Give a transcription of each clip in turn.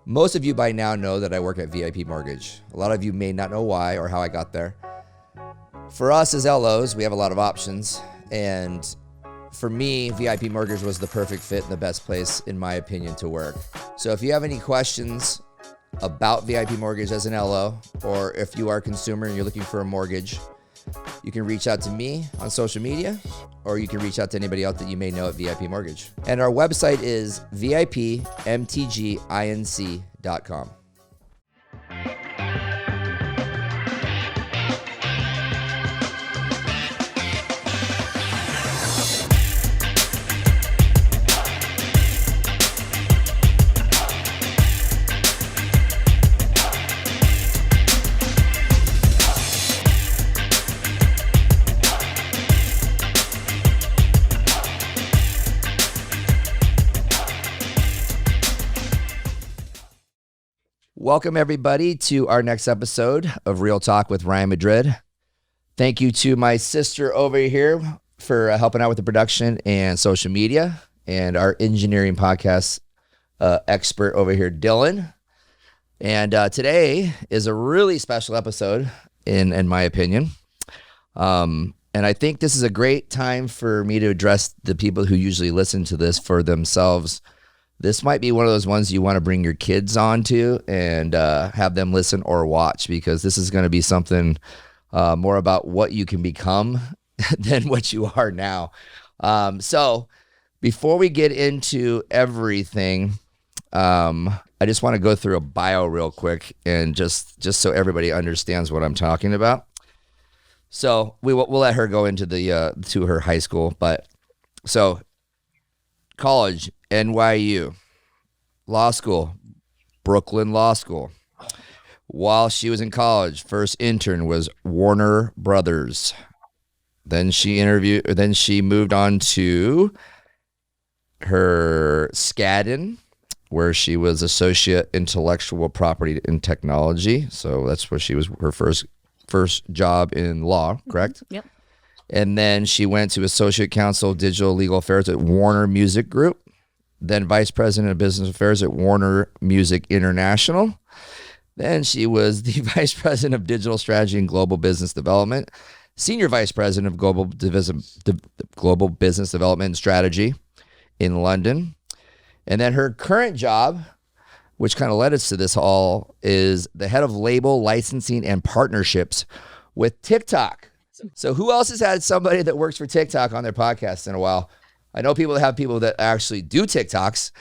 Most of you by now know that I work at VIP Mortgage. A lot of you may not know why or how I got there. For us as LOs, we have a lot of options, and for me, VIP Mortgage was the perfect fit and the best place, in my opinion, to work. So if you have any questions about VIP Mortgage as an LO, or if you are a consumer and you're looking for a mortgage, you can reach out to me on social media, or you can reach out to anybody else that you may know at VIP Mortgage. And our website is vipmtginc.com. Welcome, everybody, to our next episode of Real Talk with Ryan Madrid. Thank you to my sister over here for helping out with the production and social media, and our engineering podcast expert over here, Dylan. And today is a really special episode, in my opinion. And I think this is a great time for me to address the people who usually listen to this for themselves. This might be one of those ones you want to bring your kids on to and have them listen or watch, because this is going to be something more about what you can become than what you are now. So before we get into everything, I just want to go through a bio real quick, and just so everybody understands what I'm talking about. So we'll let her go into to her high school, but so college, NYU. Law school, Brooklyn Law School. While she was in college, first intern was Warner Brothers. Then she moved on to her Skadden, where she was associate intellectual property and technology. So that's where she was, her first job in law, correct? Yep. And then she went to associate counsel digital legal affairs at Warner Music Group, then vice president of business affairs at Warner Music International. Then she was the vice president of digital strategy and global business development, senior vice president of global business development and strategy in London. And then her current job, which kind of led us to this all, is the head of label licensing and partnerships with TikTok. So who else has had somebody that works for TikTok on their podcast in a while? I know people that have people that actually do TikToks,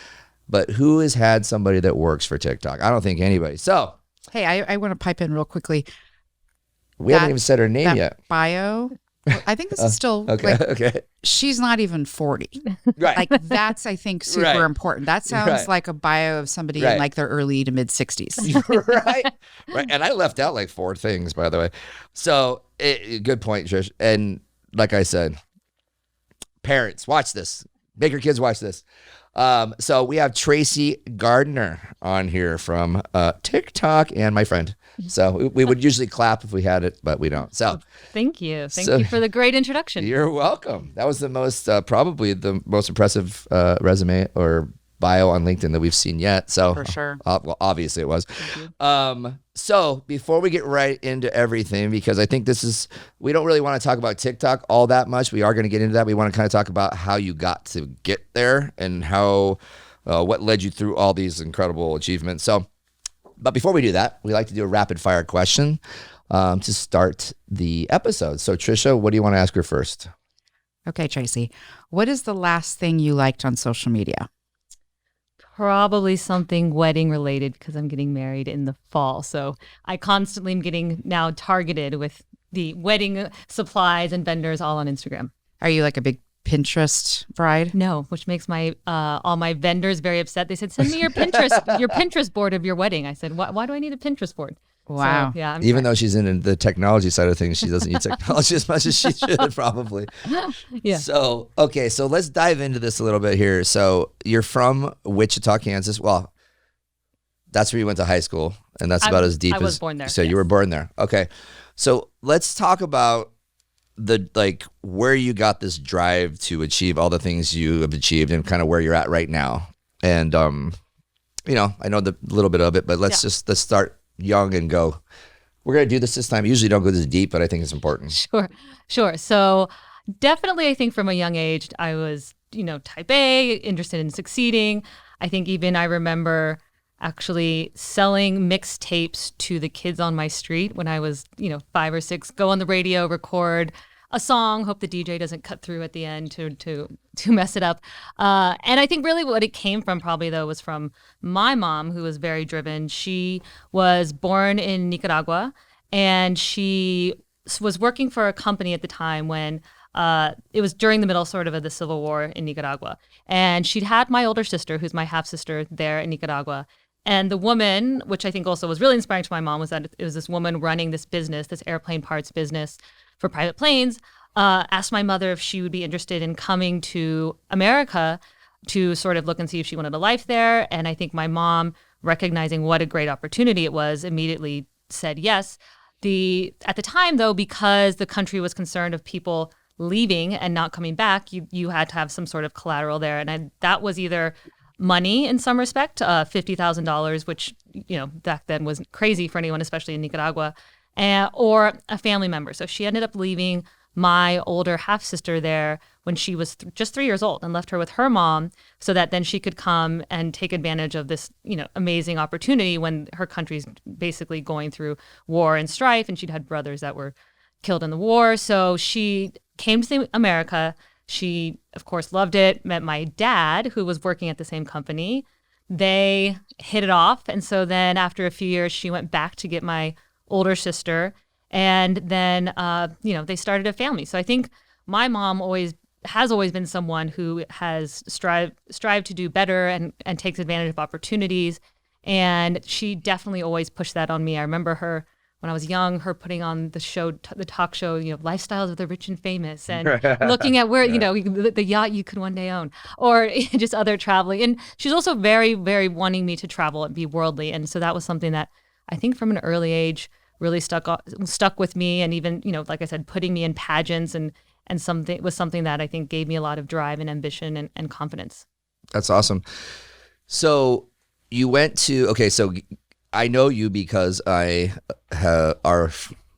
but who has had somebody that works for TikTok? I don't think anybody. So, hey, I want to pipe in real quickly. We haven't even said her name yet. Bio. I think this is still okay. She's not even 40. Right. Like that's, I think, super important. That sounds like a bio of somebody in like their early to mid 60s. Right. And I left out like 4 things, by the way. So good point, Trish. And like I said, parents, watch this. Make your kids watch this. So we have Tracy Gardner on here from TikTok, and my friend. So we would usually clap if we had it, but we don't. So thank you for the great introduction. You're welcome. That was the most probably the most impressive resume or bio on LinkedIn that we've seen yet. So for sure. Well, obviously it was. So before we get right into everything, because I think we don't really want to talk about TikTok all that much. We are going to get into that. We want to kind of talk about how you got to get there and how what led you through all these incredible achievements. But before we do that, we like to do a rapid fire question to start the episode. So Trisha, what do you want to ask her first? Okay, Tracy, what is the last thing you liked on social media? Probably something wedding related, because I'm getting married in the fall. So I constantly am getting now targeted with the wedding supplies and vendors all on Instagram. Are you like a big Pinterest bride? No, which makes my all my vendors very upset. They said, "Send me your Pinterest board of your wedding." I said, "Why do I need a Pinterest board?" Wow. So, yeah. Even though she's in the technology side of things, she doesn't use technology as much as she should probably. Yeah. So, okay, so let's dive into this a little bit here. So you're from Wichita, Kansas. Well, that's where you went to high school, and that's about as deep as. I was born there. So yes. You were born there. Okay. So let's talk about where you got this drive to achieve all the things you have achieved and kind of where you're at right now. And I know the little bit of it, but let's start young and go. We're going to do this time. I usually don't go this deep, but I think it's important. Sure. So definitely, I think from a young age, I was, type A, interested in succeeding. I think even I remember actually selling mixtapes to the kids on my street when I was, 5 or 6, go on the radio, record a song, hope the DJ doesn't cut through at the end to mess it up. And I think really what it came from probably though was from my mom, who was very driven. She was born in Nicaragua, and she was working for a company at the time when it was during the middle sort of the Civil War in Nicaragua. And she'd had my older sister, who's my half sister, there in Nicaragua. And the woman, which I think also was really inspiring to my mom, was that it was this woman running this business, this airplane parts business for private planes, asked my mother if she would be interested in coming to America to sort of look and see if she wanted a life there. And I think my mom, recognizing what a great opportunity it was, immediately said yes. At the time, though, because the country was concerned of people leaving and not coming back, you had to have some sort of collateral there. And that was either money in some respect, $50,000, which, back then was crazy for anyone, especially in Nicaragua, or a family member. So she ended up leaving my older half sister there when she was just 3 years old, and left her with her mom so that then she could come and take advantage of this, amazing opportunity when her country's basically going through war and strife, and she'd had brothers that were killed in the war. So she came to America. She, of course, loved it, met my dad, who was working at the same company. They hit it off. And so then after a few years, she went back to get my older sister. And then, they started a family. So I think my mom has always been someone who has strived to do better and takes advantage of opportunities. And she definitely always pushed that on me. I remember her when I was young, her putting on the show, the talk show, Lifestyles of the Rich and Famous, and looking at where, the yacht you could one day own, or just other traveling. And she's also very, very wanting me to travel and be worldly. And so that was something that I think from an early age really stuck with me. And even, like I said, putting me in pageants and something was something that I think gave me a lot of drive and ambition and confidence. That's awesome. So you went to, so I know you because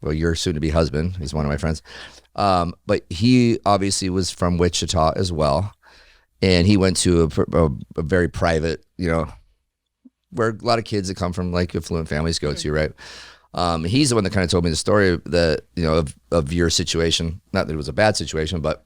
your soon-to-be husband, he's one of my friends, but he obviously was from Wichita as well, and he went to a very private, where a lot of kids that come from like affluent families go to, right? He's the one that kind of told me the story that, of your situation. Not that it was a bad situation, but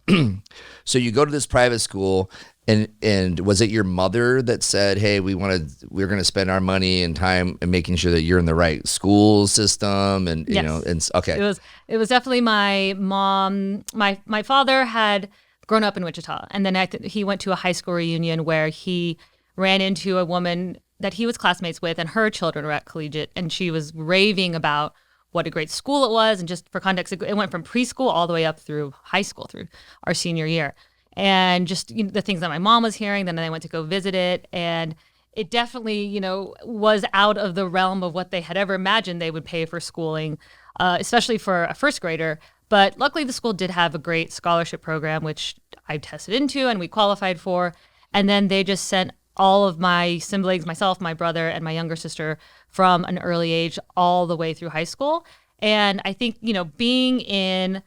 so you go to this private school, and was it your mother that said, "Hey, we're going to spend our money and time and making sure that you're in the right school system?" And yes. Okay, it was definitely my mom. My father had grown up in Wichita, and then he went to a high school reunion where he ran into a woman that he was classmates with, and her children were at collegiate, and she was raving about what a great school it was. And just for context, it went from preschool all the way up through high school, through our senior year. And just the things that my mom was hearing, then I went to go visit it, and it definitely, was out of the realm of what they had ever imagined they would pay for schooling, especially for a first grader. But luckily, the school did have a great scholarship program, which I tested into and we qualified for. And then they just sent all of my siblings, myself, my brother, and my younger sister from an early age all the way through high school. And I think, being in,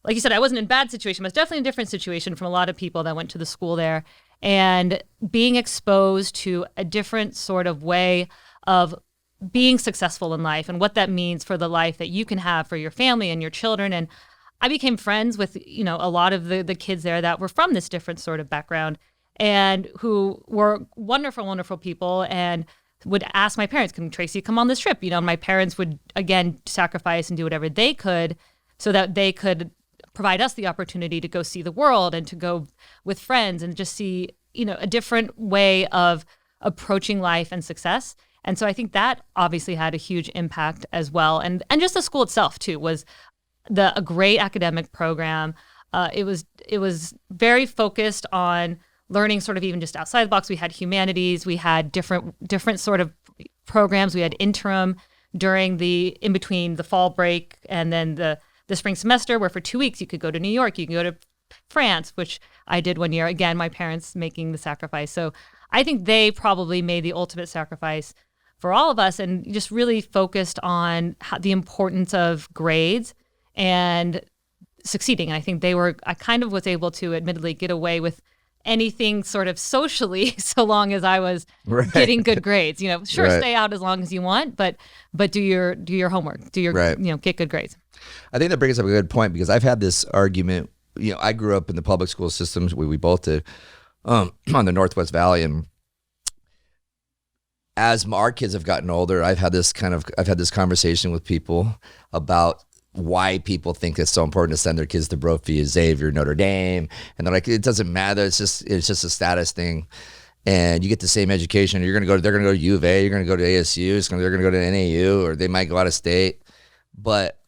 like you said, I wasn't in a bad situation, but it's definitely a different situation from a lot of people that went to the school there. And being exposed to a different sort of way of being successful in life and what that means for the life that you can have for your family and your children. And I became friends with, a lot of the kids there that were from this different sort of background and who were wonderful, wonderful people, and would ask my parents, "Can Tracy come on this trip?" My parents would, again, sacrifice and do whatever they could so that they could provide us the opportunity to go see the world and to go with friends and just see, a different way of approaching life and success. And so I think that obviously had a huge impact as well. And just the school itself too was a great academic program. It was very focused on learning sort of even just outside the box. We had humanities, we had different sort of programs. We had interim in between the fall break and then the spring semester, where for 2 weeks you could go to New York, you can go to France, which I did one year. Again, my parents making the sacrifice. So I think they probably made the ultimate sacrifice for all of us and just really focused on the importance of grades and succeeding. And I think I kind of was able to admittedly get away with anything sort of socially so long as I was getting good grades. Stay out as long as you want, but do your homework, get good grades. I think that brings up a good point, because I've had this argument. I grew up in the public school systems. We both did, on the Northwest Valley, and as our kids have gotten older, I've had this conversation with people about why people think it's so important to send their kids to Brophy, Xavier, Notre Dame, and they're like, it doesn't matter. It's just a status thing, and you get the same education. They're gonna go to U of A. You're gonna go to ASU. They're gonna go to NAU, or they might go out of state. But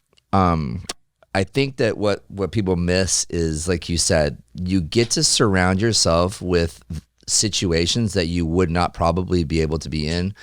I think that what people miss is, like you said, you get to surround yourself with situations that you would not probably be able to be in,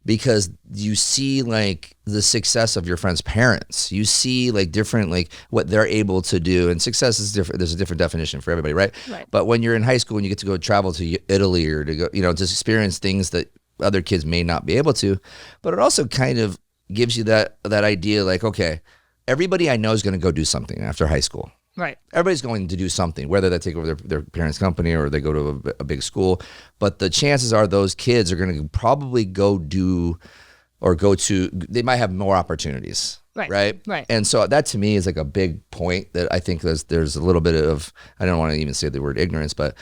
because you see like the success of your friends' parents. You see like different, like what they're able to do, and success is different. There's a different definition for everybody, right? But when you're in high school and you get to go travel to Italy, or to go, just experience things that other kids may not be able to, but it also kind of gives you that idea, like, okay, everybody I know is going to go do something after high school. Right. Everybody's going to do something, whether they take over their parents' company or they go to a big school. But the chances are those kids are going to probably they might have more opportunities. Right. And so that to me is like a big point that I think there's a little bit of, I don't want to even say the word ignorance, but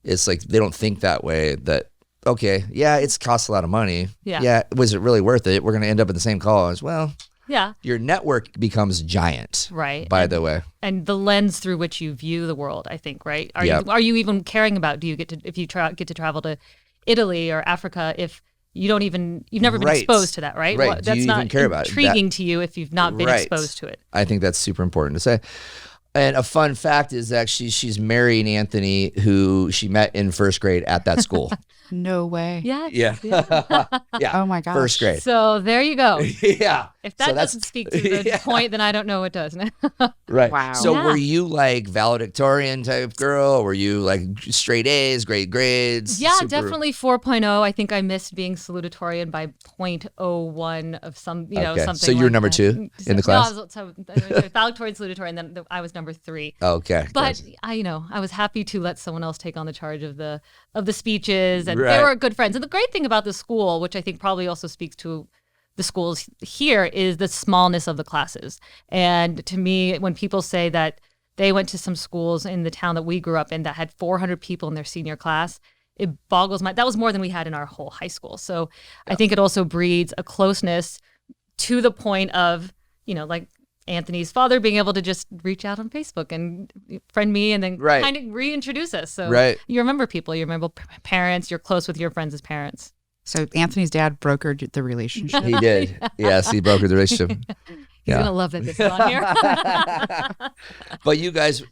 it's like they don't think that way, that, okay, yeah, it's costs a lot of money. Yeah. Was it really worth it? We're going to end up in the same college. Well, yeah. Your network becomes giant. Right. By the way. And the lens through which you view the world, I think, right? Are you even caring about, do you get to, if you get to travel to Italy or Africa, if you've never been exposed to that, right? Right. That's not intriguing to you if you've not been exposed to it. I think that's super important to say. And a fun fact is actually she's marrying Anthony, who she met in first grade at that school. No way. Yeah. Yeah. Oh my gosh. First grade. So there you go. Yeah. If that doesn't speak to the point, then I don't know what does. Right. Wow. So were you like valedictorian type girl? Were you like straight A's, great grades? Yeah, definitely 4.0. I think I missed being salutatorian by 0.01 of something. So you were number 2 in the class? No, I was valedictorian, salutatorian, then I was number 3. Okay. But I was happy to let someone else take on the charge of the speeches, and they were good friends. And the great thing about the school, which I think probably also speaks to the schools here, is the smallness of the classes. And to me, when people say that they went to some schools in the town that we grew up in that had 400 people in their senior class, it boggles my, that was more than we had in our whole high school. So I think it also breeds a closeness to the point of, like Anthony's father being able to just reach out on Facebook and friend me and then kind of reintroduce us. So you remember people, you remember parents, you're close with your friends' parents. So Anthony's dad brokered the relationship. He did. Yes, he brokered the relationship. He's gonna love that this is on here. But you guys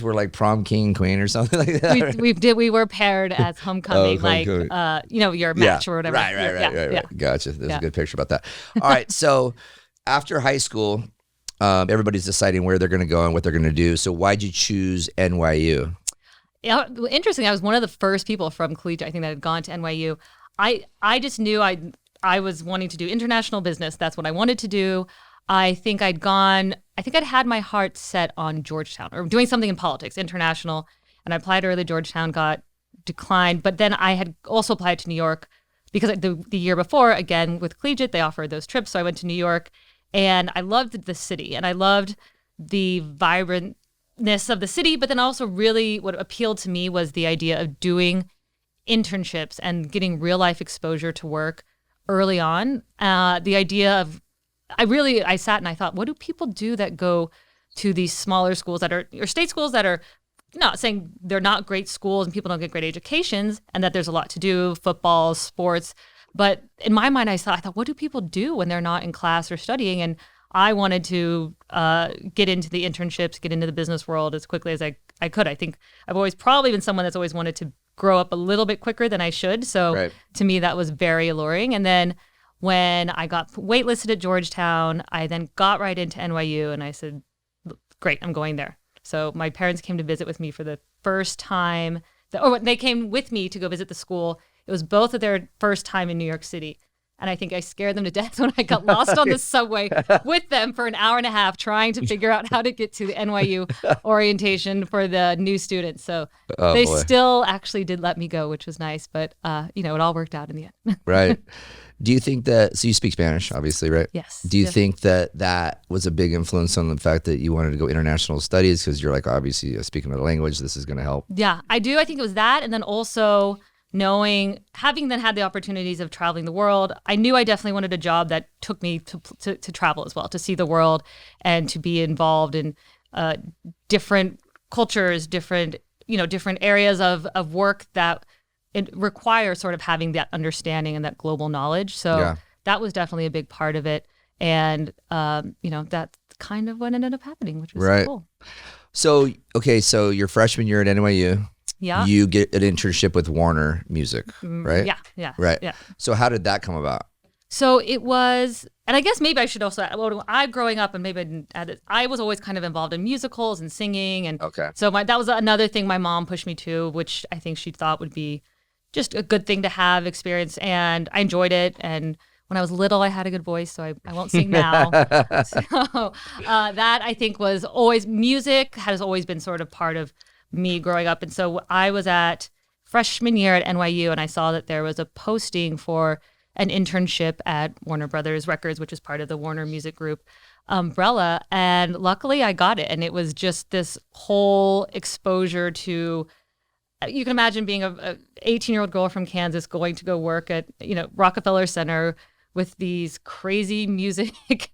were like prom king and queen or something like that. We were paired as homecoming, your match or whatever. Right. Gotcha. There's a good picture about that. All right. So after high school, everybody's deciding where they're going to go and what they're going to do. So why'd you choose NYU? Yeah, interesting. I was one of the first people from collegiate, I think, that had gone to NYU. I just knew I was wanting to do international business. That's what I wanted to do. I think I'd had my heart set on Georgetown or doing something in politics, international. And I applied early. Georgetown got declined. But then I had also applied to New York because the year before, again, with collegiate, they offered those trips. So I went to New York and I loved the city and I loved the vibrantness of the city. But then also really what appealed to me was the idea of doing internships and getting real life exposure to work early on. The idea of, I sat and I thought, what do people do that go to these smaller schools or state schools that are, not saying they're not great schools and people don't get great educations and that there's a lot to do, football, sports. But in my mind, I thought, what do people do when they're not in class or studying? And I wanted to get into the internships, get into the business world as quickly as I could. I think I've always probably been someone that's always wanted to grow up a little bit quicker than I should. So to me, that was very alluring. And then when I got waitlisted at Georgetown, I then got right into NYU and I said, great, I'm going there. So my parents came to visit with me for the first time, or they came with me to go visit the school It was both of their first time in New York City. And I think I scared them to death when I got lost on the subway with them for an hour and a half trying to figure out how to get to the NYU orientation for the new students. So they still actually did let me go, which was nice. But, it all worked out in the end. Right. Do you think that, so you speak Spanish, obviously, right? Yes. Do you think that was a big influence on the fact that you wanted to go international studies? Because you're like, obviously, speaking another language, this is going to help. Yeah, I do. I think it was that. And then also having then had the opportunities of traveling the world, I knew I definitely wanted a job that took me to travel as well, to see the world and to be involved in different cultures, different areas of work that it requires sort of having that understanding and that global knowledge. So that was definitely a big part of it. And, that's kind of what ended up happening, which was cool. So, so your freshman year at NYU, you get an internship with Warner Music, right? Yeah. Right. Yeah. So how did that come about? So it was, and I guess maybe I should also add, I'm growing up and maybe I didn't add it, I was always kind of involved in musicals and singing. And so that was another thing my mom pushed me to, which I think she thought would be just a good thing to have experience. And I enjoyed it. And when I was little, I had a good voice, so I won't sing now. So that I think was always, music has always been sort of part of me growing up. And so I was at freshman year at NYU and I saw that there was a posting for an internship at Warner Brothers Records, which is part of the Warner Music Group umbrella. And luckily I got it. And it was just this whole exposure to, you can imagine being a 18-year-old girl from Kansas going to go work at, Rockefeller Center with these crazy music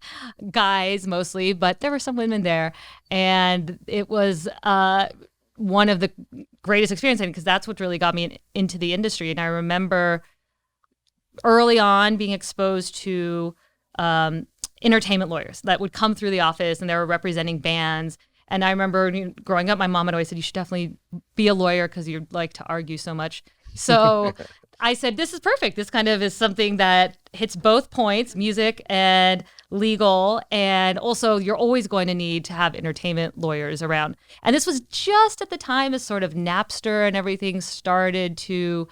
guys mostly, but there were some women there. And it was one of the greatest experiences because that's what really got me into the industry. And I remember early on being exposed to entertainment lawyers that would come through the office and they were representing bands. And I remember growing up, my mom had always said, you should definitely be a lawyer because you like to argue so much. So I said, this is perfect. This kind of is something that hits both points, music and legal. And also you're always going to need to have entertainment lawyers around. And this was just at the time as sort of Napster and everything started to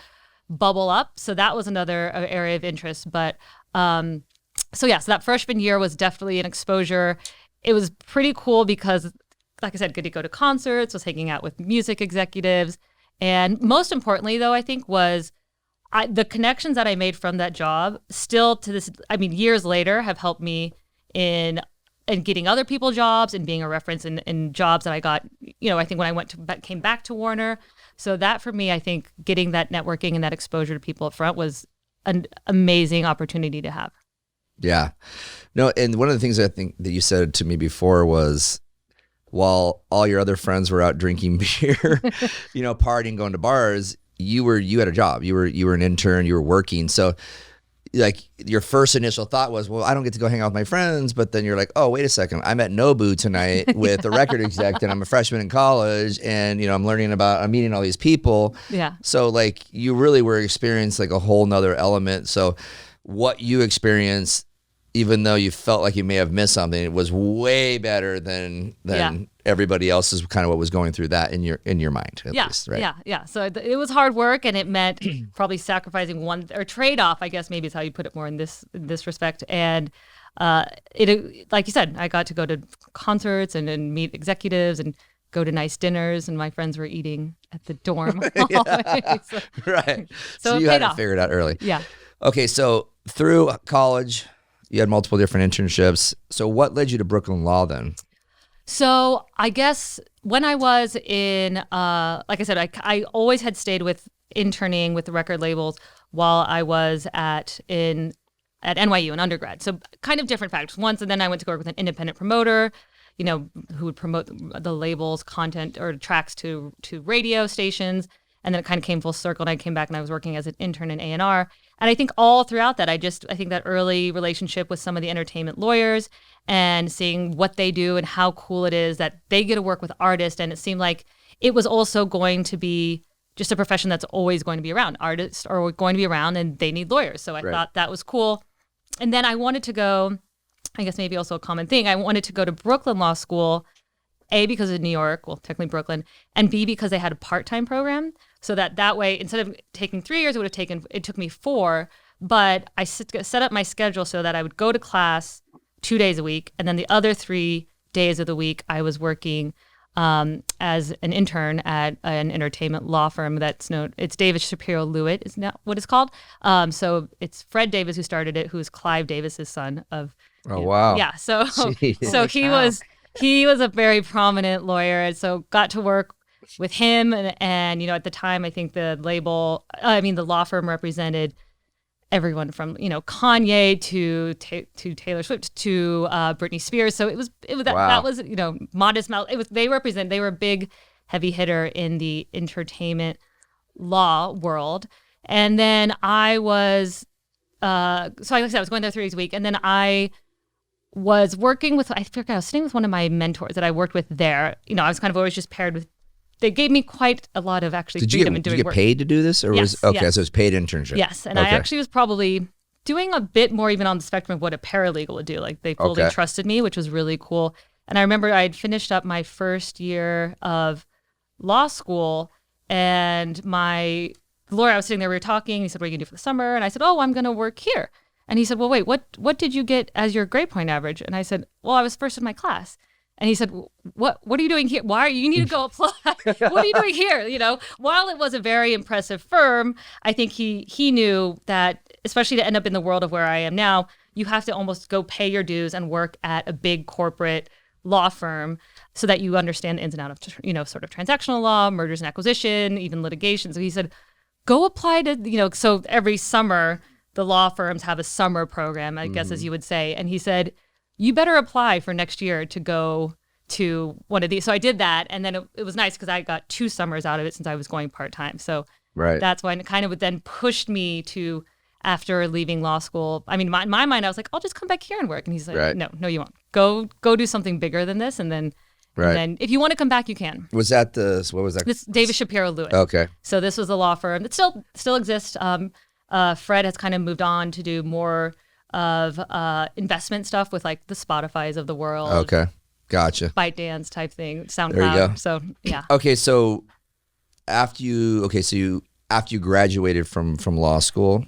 bubble up. So that was another area of interest. But so that freshman year was definitely an exposure. It was pretty cool because, like I said, good to go to concerts, was hanging out with music executives. And most importantly, though, I think was the connections that I made from that job still to this, years later have helped me in getting other people jobs and being a reference in jobs that I got, I think when I came back to Warner. So that for me, I think getting that networking and that exposure to people up front was an amazing opportunity to have. Yeah. No, and one of the things I think that you said to me before was, while all your other friends were out drinking beer, partying, going to bars, you had a job. You were an intern, you were working. So like your first initial thought was, well, I don't get to go hang out with my friends. But then you're like, oh, wait a second. I'm at Nobu tonight with a record exec and I'm a freshman in college and, I'm meeting all these people. Yeah. So like you really were experiencing like a whole nother element. So what you experienced, even though you felt like you may have missed something, it was way better than everybody else's, kind of what was going through that in your mind, at least, right? Yeah. So it was hard work, and it meant probably sacrificing one or trade-off, I guess maybe is how you put it more in this respect. And it, like you said, I got to go to concerts and meet executives and go to nice dinners, and my friends were eating at the dorm. Right. So you had it figured out early. Yeah. Okay, so through college, you had multiple different internships. So what led you to Brooklyn Law then? So I guess when I was in, like I said, I always had stayed with interning with the record labels while I was at NYU in undergrad. So kind of different factors. Once, and then I went to go work with an independent promoter, who would promote the label's content or tracks to radio stations. And then it kind of came full circle, and I came back and I was working as an intern in A&R. And I think all throughout that, I think that early relationship with some of the entertainment lawyers and seeing what they do and how cool it is that they get to work with artists. And it seemed like it was also going to be just a profession that's always going to be around. Artists are going to be around and they need lawyers. So I thought that was cool. And then I wanted to go, I guess maybe also a common thing, I wanted to go to Brooklyn Law School, A, because of New York, well, technically Brooklyn, and B, because they had a part-time program so that way, instead of taking 3 years, it took me 4. But I set up my schedule so that I would go to class 2 days a week, and then the other 3 days of the week I was working as an intern at an entertainment law firm it's Davis Shapiro Lewitt is now what it's called. So it's Fred Davis who started it, who's Clive Davis's son of. Oh, wow. Yeah. So he was a very prominent lawyer, and so got to work with him. And at the time, I think the law firm represented everyone from Kanye to Taylor Swift to Britney Spears. So it was that was Modest Mouse. They were a big heavy hitter in the entertainment law world. And then I was I was going there 3 days a week, and then I was working with I was sitting with one of my mentors that I worked with there. I was kind of always just paired with. They gave me quite a lot of freedom in doing work. Did you get paid to do this? Or yes, so it was paid internship. Yes, and I actually was probably doing a bit more even on the spectrum of what a paralegal would do. Like they fully trusted me, which was really cool. And I remember I'd finished up my first year of law school, and the lawyer, I was sitting there, we were talking, he said, what are you going to do for the summer? And I said, I'm going to work here. And he said, well, wait, what did you get as your grade point average? And I said, well, I was first in my class. And he said, what are you doing here? You need to go apply. What are you doing here? While it was a very impressive firm, I think he knew that, especially to end up in the world of where I am now, you have to almost go pay your dues and work at a big corporate law firm so that you understand the ins and outs of, sort of transactional law, mergers and acquisition, even litigation. So he said, go apply to, so every summer, the law firms have a summer program, I guess, as you would say. And he said, you better apply for next year to go to one of these. So I did that. And then it was nice because I got 2 summers out of it since I was going part-time. So that's when it kind of then pushed me to, after leaving law school, in my mind, I was like, I'll just come back here and work. And he's like, no, you won't. Go do something bigger than this. And then if you want to come back, you can. What was that? This Davis Shapiro Lewitt. Okay. So this was a law firm that still exists. Fred has kind of moved on to do more of investment stuff with like the Spotifys of the world. Okay, gotcha. Bytedance type thing, SoundCloud. There you go. So yeah. Okay, so after you graduated from law school,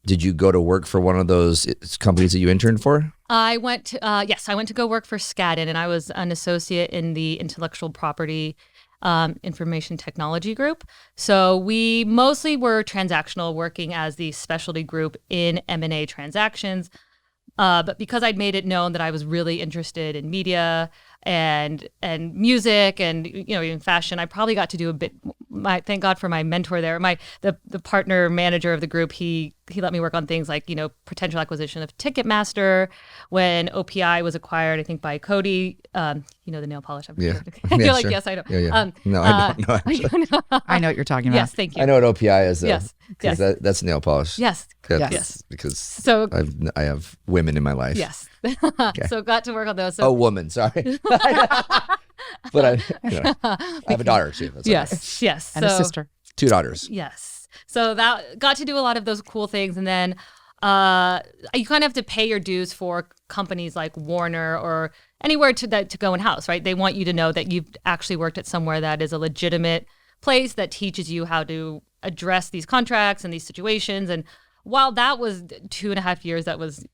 did you go to work for one of those companies that you interned for? I went to go work for Skadden, and I was an associate in the intellectual property information technology group. So we mostly were transactional, working as the specialty group in M&A transactions. But because I'd made it known that I was really interested in media and music and even fashion, I probably got to do a bit. Thank God for my mentor there. The partner manager of the group, he let me work on things like potential acquisition of Ticketmaster when OPI was acquired, I think, by Cody. The nail polish. Yeah. You're like, yes, I know. Yeah. No, I don't know. I know what you're talking about. Yes, thank you. I know what OPI is. Yes. That's nail polish. Yes. Yes. Because I have women in my life. Yes. So got to work on those. Woman. Sorry. But I have a daughter too. That's yes. Okay. Yes. And a sister. 2 daughters. Yes. So that got to do a lot of those cool things, and then you kind of have to pay your dues for companies like Warner or anywhere to go in-house, right? They want you to know that you've actually worked at somewhere that is a legitimate place that teaches you how to address these contracts and these situations. And while that was 2.5 years, that was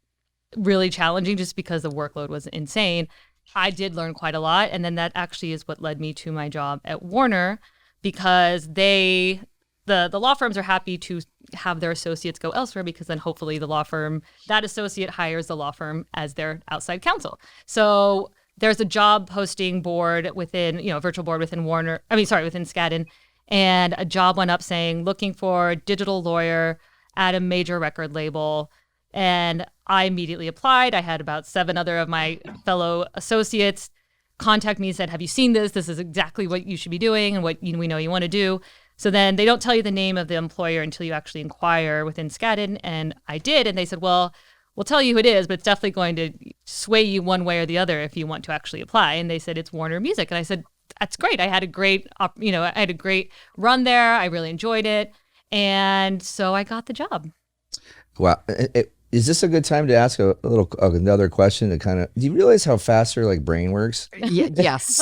really challenging just because the workload was insane, I did learn quite a lot. And then that actually is what led me to my job at Warner, because the law firms are happy to have their associates go elsewhere, because then hopefully that associate hires the law firm as their outside counsel. So there's a job posting board within, a virtual board within within Skadden, and a job went up saying looking for a digital lawyer at a major record label. And I immediately applied. I had about 7 other of my fellow associates contact me and said, have you seen this? This is exactly what you should be doing and what we know you want to do. So then they don't tell you the name of the employer until you actually inquire within Skadden. And I did. And they said, well, we'll tell you who it is, but it's definitely going to sway you one way or the other if you want to actually apply. And they said, it's Warner Music. And I said, that's great. I had a great, I had a great run there. I really enjoyed it. And so I got the job. Wow. Is this a good time to ask another question to kind of, do you realize how fast your like brain works? Yes.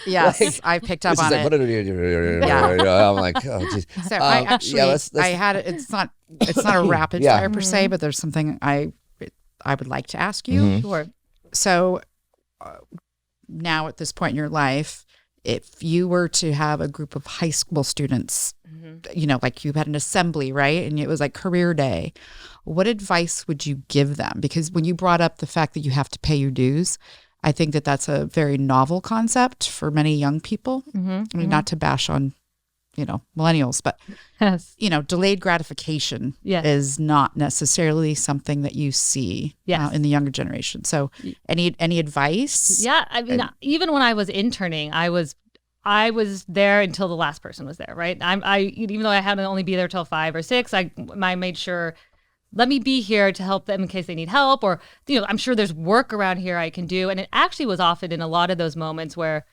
Yes. Like, I picked up on it. I'm like, oh, geez. So I actually, I had it. It's not a rapid fire per se, but there's something I would like to ask you. Sure. So now at this point in your life, if you were to have a group of high school students, you know, like you had an assembly, right? And it was like career day. What advice would you give them? Because when you brought up the fact that you have to pay your dues, I think that that's a very novel concept for many young people. I mean, not to bash on, you know, millennials, but, you know, delayed gratification is not necessarily something that you see in the younger generation. So any advice? Yeah. I mean, even when I was interning, I was there until the last person was there, right? Even though I had to only be there till 5 or 6, I made sure, let me be here to help them in case they need help, or, you know, I'm sure there's work around here I can do. And it actually was often in a lot of those moments where,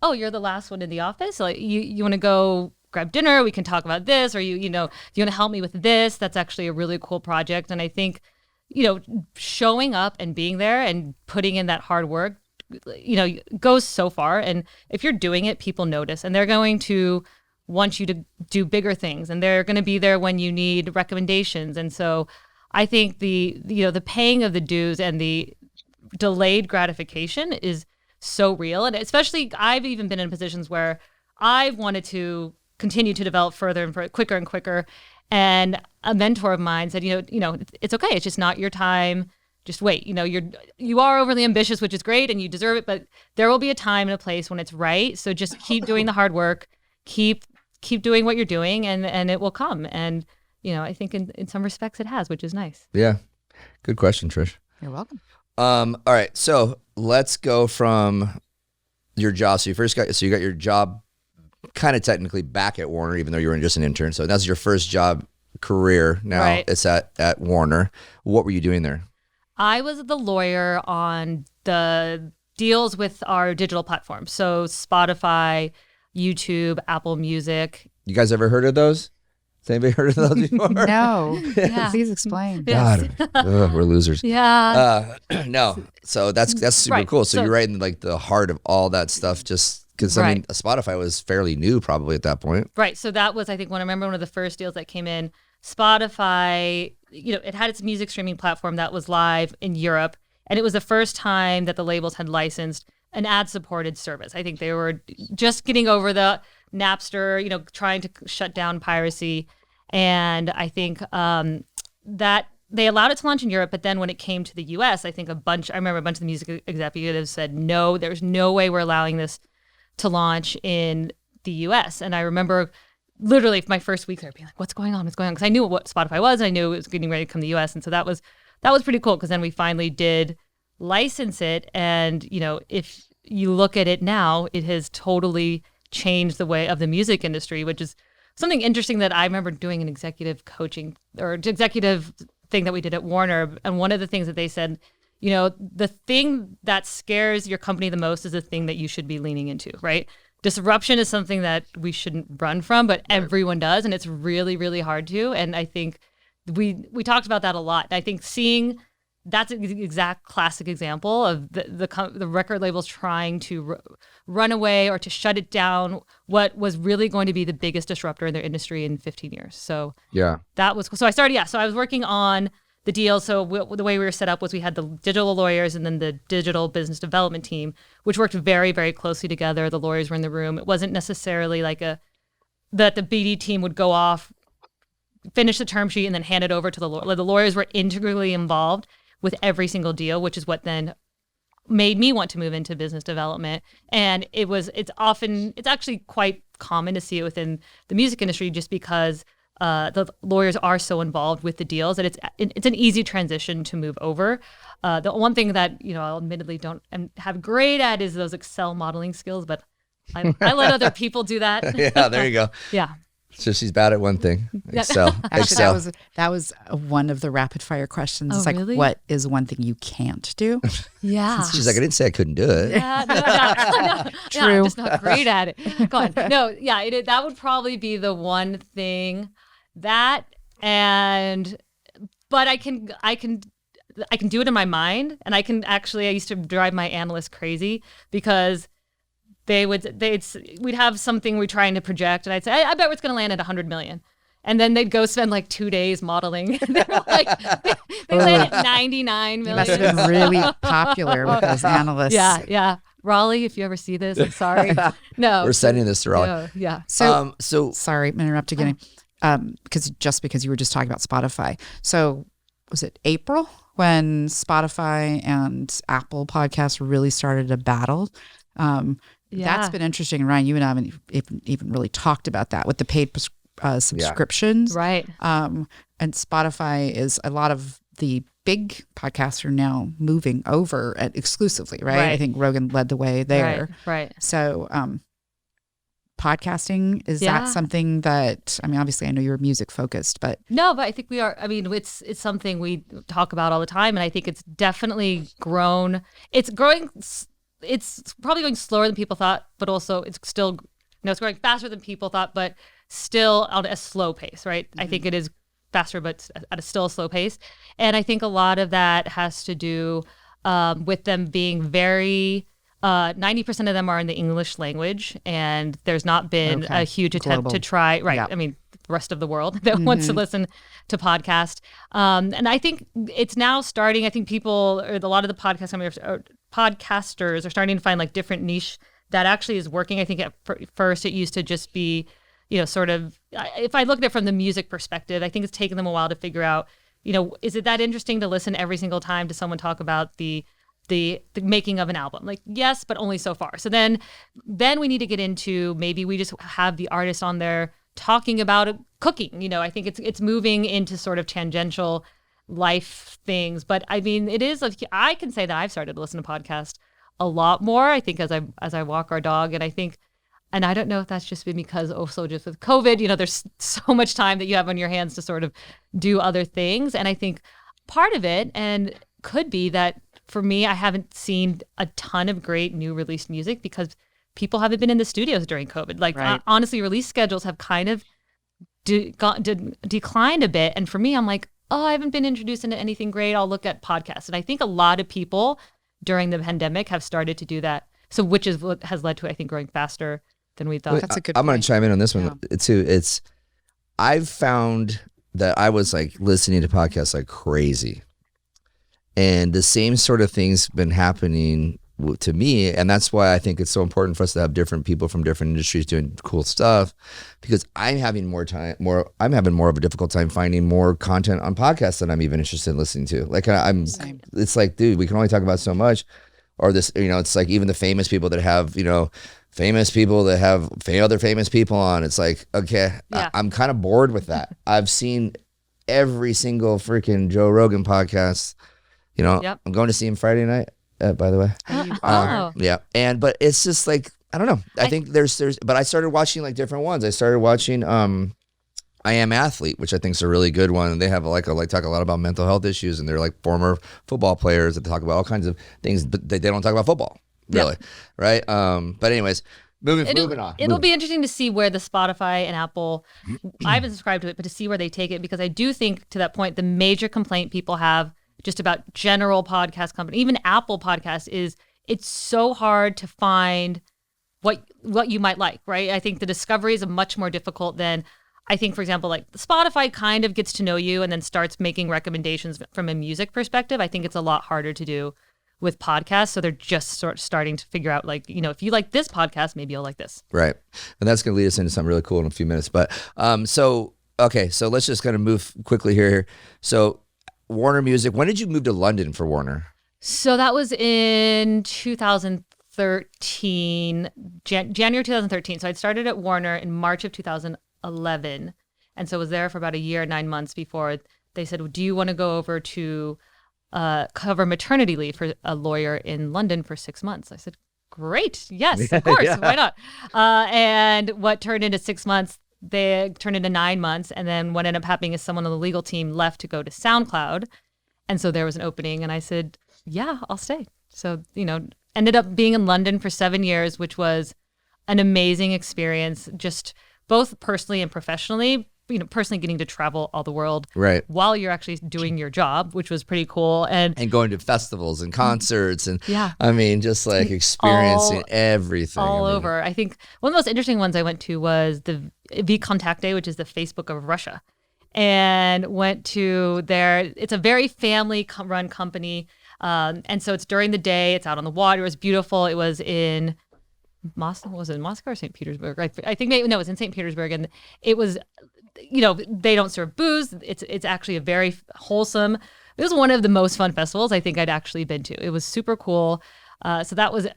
oh, you're the last one in the office. Like you want to go grab dinner? We can talk about this, or you know, do you want to help me with this? That's actually a really cool project. And I think, you know, showing up and being there and putting in that hard work, you know, goes so far. And if you're doing it, people notice, and they're going to want you to do bigger things, and they're going to be there when you need recommendations. And so I think the paying of the dues and the delayed gratification is so real. And especially I've even been in positions where I've wanted to continue to develop further and quicker and quicker. And a mentor of mine said, you know, it's okay. It's just not your time. Just wait. You know, you are overly ambitious, which is great, and you deserve it, but there will be a time and a place when it's right. So just keep doing the hard work, keep doing what you're doing, and it will come. And, you know, I think in some respects it has, which is nice. Yeah. Good question, Trish. You're welcome. All right. So let's go from your job. So you got your job kind of technically back at Warner, even though you were just an intern. So that's your first job career. Now it's at Warner. What were you doing there? I was the lawyer on the deals with our digital platforms. So Spotify, YouTube, Apple Music. You guys ever heard of those? Has anybody heard of those before? No. Please explain. God, we're losers. Yeah. No. So that's super cool. So you're right in like the heart of all that stuff, just because I mean, Spotify was fairly new probably at that point. Right. So that was, I think, I remember one of the first deals that came in. Spotify, you know, it had its music streaming platform that was live in Europe, and it was the first time that the labels had licensed an ad-supported service. I think they were just getting over the Napster, you know, trying to shut down piracy. And I think that they allowed it to launch in Europe, but then when it came to the US, I think I remember a bunch of the music executives said, no, there's no way we're allowing this to launch in the US. And I remember literally my first week there being like, what's going on? Because I knew what Spotify was, and I knew it was getting ready to come to the US. And so that was pretty cool, because then we finally did license it. And, you know, if you look at it now, it has totally changed the way of the music industry, which is something interesting that I remember doing an executive coaching or executive thing that we did at Warner. And one of the things that they said, you know, the thing that scares your company the most is the thing that you should be leaning into, right? Disruption is something that we shouldn't run from, but everyone does. And it's really, really hard to. And I think we talked about that a lot. I think seeing that's an exact classic example of the record labels trying to run away or to shut it down, what was really going to be the biggest disruptor in their industry in 15 years. So that was cool. So I was working on the deal. So the way we were set up was we had the digital lawyers and then the digital business development team, which worked very, very closely together. The lawyers were in the room. It wasn't necessarily like that the BD team would go off, finish the term sheet, and then hand it over to the lawyer. The lawyers were integrally involved with every single deal, which is what then made me want to move into business development. And it's actually quite common to see it within the music industry, just because the lawyers are so involved with the deals that it's an easy transition to move over. The one thing that, you know, I'll admittedly don't have great at is those Excel modeling skills, but I let other people do that. Yeah, there you go. Yeah. So she's bad at one thing, Excel. Actually, that was one of the rapid fire questions. It's like, really? What is one thing you can't do? Yeah. She's like, I didn't say I couldn't do it. Yeah, no. True. Yeah, I'm just not great at it. Go on. No, yeah, that would probably be the one thing. That and but I can do it in my mind, and I used to drive my analysts crazy because we'd have something we're trying to project, and I'd say, I bet it's going to land at 100 million. And then they'd go spend like 2 days modeling. They land at 99 million. You must have been really popular with those analysts. Yeah. Raleigh, if you ever see this, I'm sorry. No. We're sending this to Raleigh. Yeah. So sorry, I'm interrupting again. Because you were just talking about Spotify. So was it April when Spotify and Apple podcasts really started a battle? That's been interesting. Ryan, you and I haven't even really talked about that with the paid subscriptions. Right. And Spotify is a lot of the big podcasts are now moving over exclusively, right? I think Rogan led the way there. Right. So podcasting, is that something that, I mean, obviously I know you're music focused, but. No, but I think we are. I mean, it's something we talk about all the time. And I think it's definitely grown. It's growing. It's probably going slower than people thought, but also it's still, it's growing faster than people thought, but still on a slow pace, right? I think it is faster, but at a still slow pace. And I think a lot of that has to do with them being very, 90% of them are in the English language, and there's not been a huge attempt to try, right? I mean, the rest of the world that wants to listen to podcast. And I think it's now starting, I think people, or a lot of the podcasters are starting to find like different niche that actually is working. I think at first it used to just be, sort of, if I look at it from the music perspective, I think it's taken them a while to figure out, is it that interesting to listen every single time to someone talk about the making of an album? Like, yes, but only so far. So then we need to get into, maybe we just have the artist on there talking about cooking. I think it's moving into sort of tangential life things. But I mean, I can say that I've started to listen to podcasts a lot more, I think, as I walk our dog. And I think, and I don't know if that's just been because also just with COVID, there's so much time that you have on your hands to sort of do other things. And I think part of it, and could be that for me, I haven't seen a ton of great new released music because people haven't been in the studios during COVID. Like, honestly, release schedules have kind of declined a bit. And for me, I'm like, I haven't been introduced into anything great. I'll look at podcasts. And I think a lot of people during the pandemic have started to do that. So which is what has led to, I think, growing faster than we thought. That's a good I'm going point. to chime in on this one too. I've found that I was like listening to podcasts like crazy. And the same sort of thing's been happening to me. And that's why I think it's so important for us to have different people from different industries doing cool stuff, because I'm having more of a difficult time finding more content on podcasts that I'm even interested in listening to. Like it's like, dude, we can only talk about so much. Or this, it's like even the famous people that have, famous people that have other famous people on. It's like, okay, I'm kind of bored with that. I've seen every single freaking Joe Rogan podcast. I'm going to see him Friday night, by the way. Yeah. But it's just like, I don't know. I think there's, but I started watching like different ones. I started watching I Am Athlete, which I think is a really good one. And they have talk a lot about mental health issues, and they're like former football players that talk about all kinds of things, but they don't talk about football, really. Right. But anyways, moving on. It'll be interesting to see where the Spotify and Apple, I haven't subscribed to it, but to see where they take it, because I do think, to that point, the major complaint people have just about general podcast company, even Apple Podcasts, is it's so hard to find what you might like, right? I think the discovery is much more difficult than, I think, for example, like Spotify kind of gets to know you and then starts making recommendations from a music perspective. I think it's a lot harder to do with podcasts. So they're just starting to figure out, like, if you like this podcast, maybe you'll like this. Right. And that's going to lead us into something really cool in a few minutes. But so let's just kind of move quickly here. So Warner Music, when did you move to London for Warner? So that was in 2013, January 2013. So I'd started at Warner in March of 2011. And so I was there for about a year, 9 months before they said, well, do you want to go over to cover maternity leave for a lawyer in London for 6 months? I said, great. Yes, of course. Why not? And what turned into 6 months, they turned into 9 months. And then what ended up happening is someone on the legal team left to go to SoundCloud. And so there was an opening, and I said, yeah, I'll stay. So, ended up being in London for 7 years, which was an amazing experience, just both personally and professionally. personally getting to travel all the world Right. while you're actually doing your job, which was pretty cool. And going to festivals and concerts and yeah, I mean, just like experiencing everything. all I mean, over. I think one of the most interesting ones I went to was the VKontakte, which is the Facebook of Russia, and went to their. It's a very family-run company, and so it's during the day. It's out on the water. It was beautiful. It was in Moscow. Was it in Moscow or St. Petersburg? I think maybe no, it was in St. Petersburg, and it was. They don't serve booze. It's actually a very wholesome. It was one of the most fun festivals I think I'd actually been to. It was super cool. So that was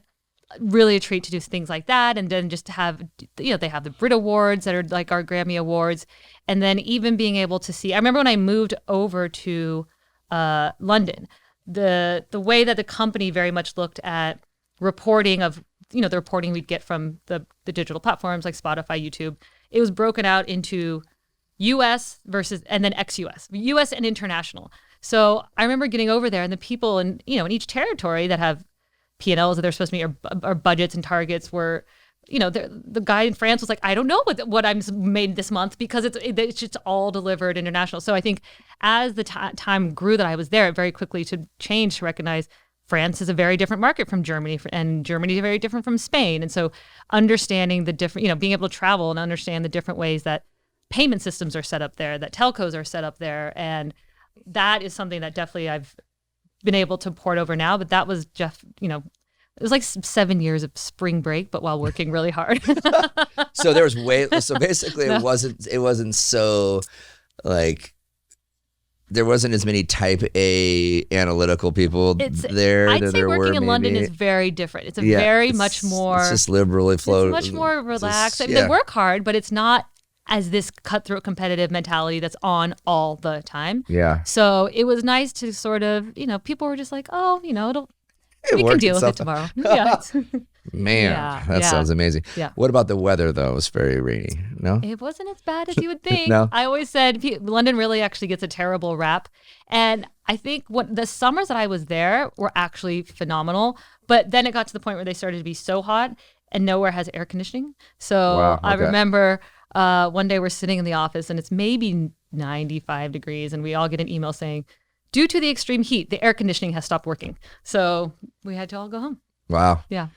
really a treat to do things like that. And then just to have, they have the Brit Awards that are like our Grammy Awards. And then even being able to see, I remember when I moved over to London, the way that the company very much looked at reporting of, the reporting we'd get from the digital platforms like Spotify, YouTube, it was broken out into US versus, and then ex-US, US and international. So I remember getting over there and the people in each territory that have P&Ls that they're supposed to meet or budgets and targets were, the guy in France was like, I don't know what I'm made this month because it's just all delivered international. So I think as the time grew that I was there, it very quickly to change to recognize France is a very different market from Germany, and Germany is very different from Spain. And so understanding the different, being able to travel and understand the different ways that payment systems are set up there, that telcos are set up there. And that is something that definitely I've been able to port over now. But that was it was like 7 years of spring break, but while working really hard. So there was so basically it wasn't so like, there wasn't as many type A analytical people there. I'd say working in London maybe. is very different. It's much more. It's just liberally floated. It's much more relaxed. They work hard, but it's not as this cutthroat competitive mentality that's on all the time. Yeah. So it was nice to sort of, people were just like, oh, we can deal with it tomorrow. Yeah. Man, that sounds amazing. Yeah. What about the weather, though? It was very rainy, no? It wasn't as bad as you would think. No? I always said London really actually gets a terrible rap. And I think the summers that I was there were actually phenomenal. But then it got to the point where they started to be so hot and nowhere has air conditioning. So wow, okay. I remember one day we're sitting in the office and it's maybe 95 degrees and we all get an email saying, due to the extreme heat, the air conditioning has stopped working. So we had to all go home. Wow. Yeah.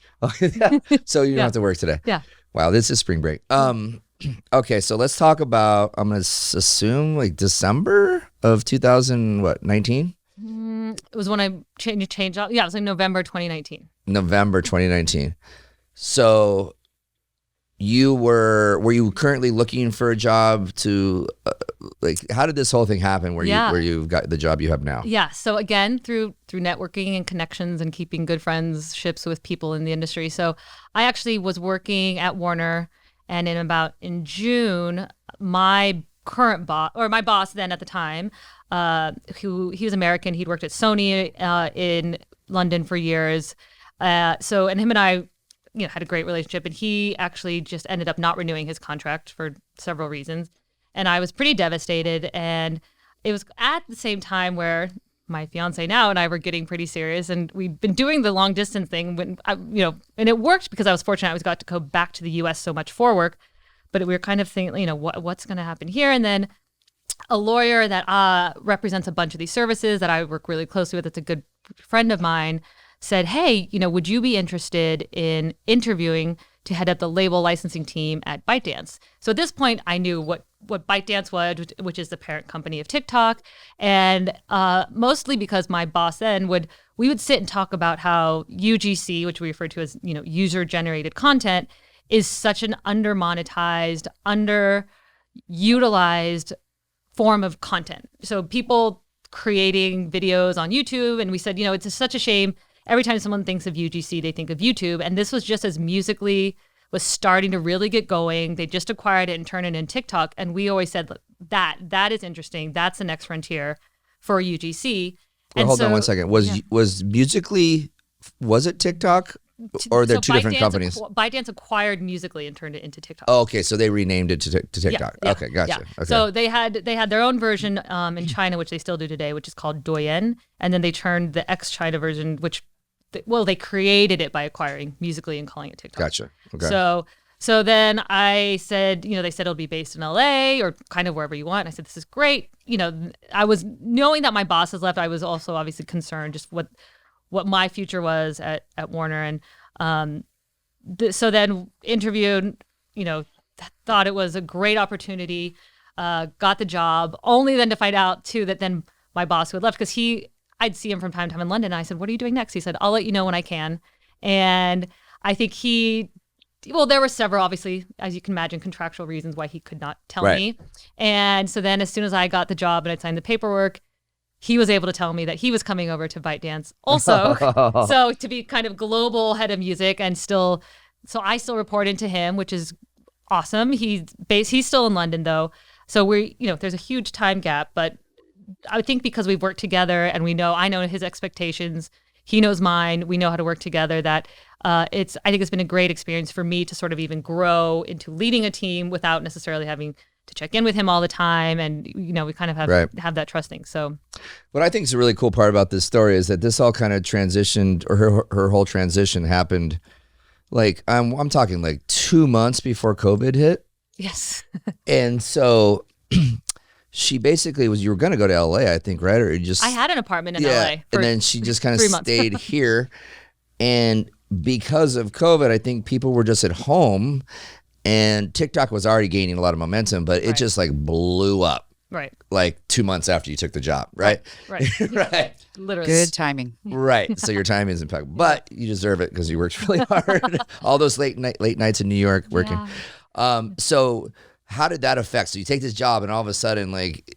So you don't have to work today. Yeah. Wow, this is spring break. Okay, so let's talk about, I'm going to assume like December of 2019? It was when I changed up. Yeah, it was like November 2019. November 2019. So were you currently looking for a job to how did this whole thing happen where you got the job you have now? Yeah. So again, through networking and connections and keeping good friendships with people in the industry. So I actually was working at Warner, and in June, my current boss, or my boss then at the time, he was American. He'd worked at Sony in London for years. And him and I had a great relationship, and he actually just ended up not renewing his contract for several reasons. And I was pretty devastated. And it was at the same time where my fiance now and I were getting pretty serious, and we'd been doing the long distance thing when and it worked because I was fortunate. I got to go back to the US so much for work, but we were kind of thinking, what's going to happen here? And then a lawyer that represents a bunch of these services that I work really closely with, that's a good friend of mine, said, hey, would you be interested in interviewing to head up the label licensing team at Bytedance? So at this point, I knew what Bytedance was, which is the parent company of TikTok. And mostly because my boss then we would sit and talk about how UGC, which we refer to as, user-generated content, is such an undermonetized, underutilized form of content. So people creating videos on YouTube, and we said, it's such a shame. Every time someone thinks of UGC, they think of YouTube. And this was just as Musical.ly was starting to really get going. They just acquired it and turned it into TikTok. And we always said that is interesting. That's the next frontier for UGC. Well, hold on one second. Was Musical.ly, was it TikTok? Or they're two different companies? Bytedance acquired Musical.ly and turned it into TikTok. Oh, okay. So they renamed it to TikTok. Yeah, okay, gotcha. Yeah. Okay. So they had their own version in China, which they still do today, which is called Douyin. And then they turned the ex-China version, they created it by acquiring Musical.ly and calling it TikTok. Gotcha. Okay. So So then I said, they said it'll be based in LA or kind of wherever you want. I said, this is great. I was knowing that my boss has left. I was also obviously concerned just what my future was at Warner. And so then interviewed, thought it was a great opportunity, got the job, only then to find out too that then my boss who had left, because I'd see him from time to time in London. And I said, what are you doing next? He said, I'll let you know when I can. And I think there were several, obviously, as you can imagine, contractual reasons why he could not tell me. And so then as soon as I got the job and I signed the paperwork, he was able to tell me that he was coming over to Bytedance also. So to be kind of global head of music and so I still report into him, which is awesome. He's still in London though. So there's a huge time gap, but I think because we've worked together and I know his expectations, he knows mine, we know how to work together, that I think it's been a great experience for me to sort of even grow into leading a team without necessarily having to check in with him all the time. And, we kind of have that trusting. So what I think is a really cool part about this story is that this all kind of transitioned, or her whole transition happened like, I'm talking like 2 months before COVID hit. Yes. And so she basically you were going to go to LA, I think, right? Or I had an apartment in LA. And then she just kind of stayed here. And because of COVID, I think people were just at home, and TikTok was already gaining a lot of momentum, but it just like blew up. Right. Like 2 months after you took the job, right? Right. Right. Literally. Good timing. Right. So your timing is impeccable, but you deserve it because you worked really hard. All those late nights in New York working. Yeah. So how did that affect? So you take this job and all of a sudden like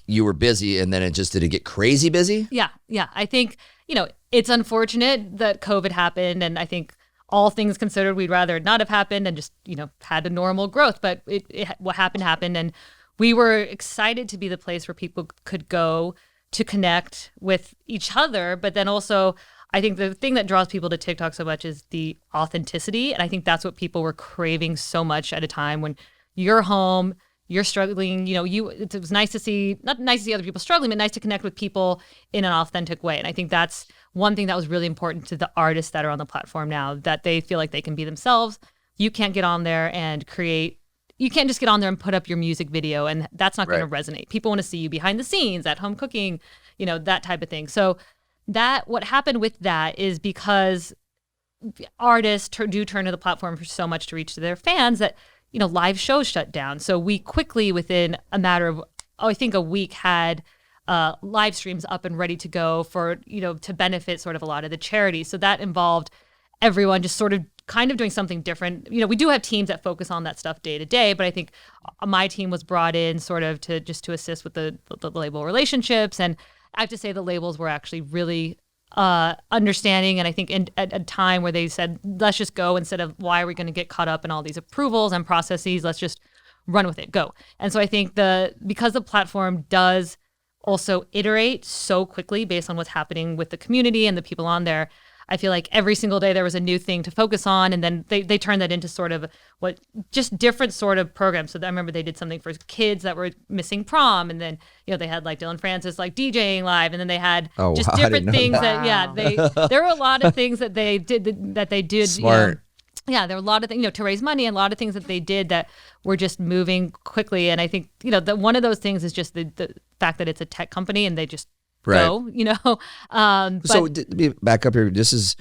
you were busy, and then did it get crazy busy? Yeah. Yeah. I think, it's unfortunate that COVID happened, and I think all things considered, we'd rather it not have happened and just, had a normal growth, but what happened. And we were excited to be the place where people could go to connect with each other. But then also, I think the thing that draws people to TikTok so much is the authenticity. And I think that's what people were craving so much at a time when you're home, you're struggling, it was nice to see, not nice to see other people struggling, but nice to connect with people in an authentic way. And I think that's one thing that was really important to the artists that are on the platform now, that they feel like they can be themselves. You can't get on there and you can't just get on there and put up your music video, and that's not going to resonate. People want to see you behind the scenes, at home cooking, that type of thing. So what happened with that is because artists do turn to the platform for so much to reach to their fans that, live shows shut down. So we quickly, within a matter of, I think a week, had live streams up and ready to go for, to benefit sort of a lot of the charities. So that involved everyone just sort of kind of doing something different. We do have teams that focus on that stuff day to day, but I think my team was brought in sort of to assist with the label relationships. And I have to say the labels were actually really understanding. And I think at a time where they said, let's just go, instead of why are we going to get caught up in all these approvals and processes, let's just run with it, go. And so I think because the platform does also iterate so quickly based on what's happening with the community and the people on there, I feel like every single day there was a new thing to focus on. And then they turned that into sort of just different sort of programs. So I remember they did something for kids that were missing prom. And then, they had like Dylan Francis, like DJing live. And then they had different things there were a lot of things that they did. Smart. Yeah, there were a lot of things, to raise money, and a lot of things that they did that were just moving quickly. And I think, one of those things is just the fact that it's a tech company and they just go, So let me back up here. This is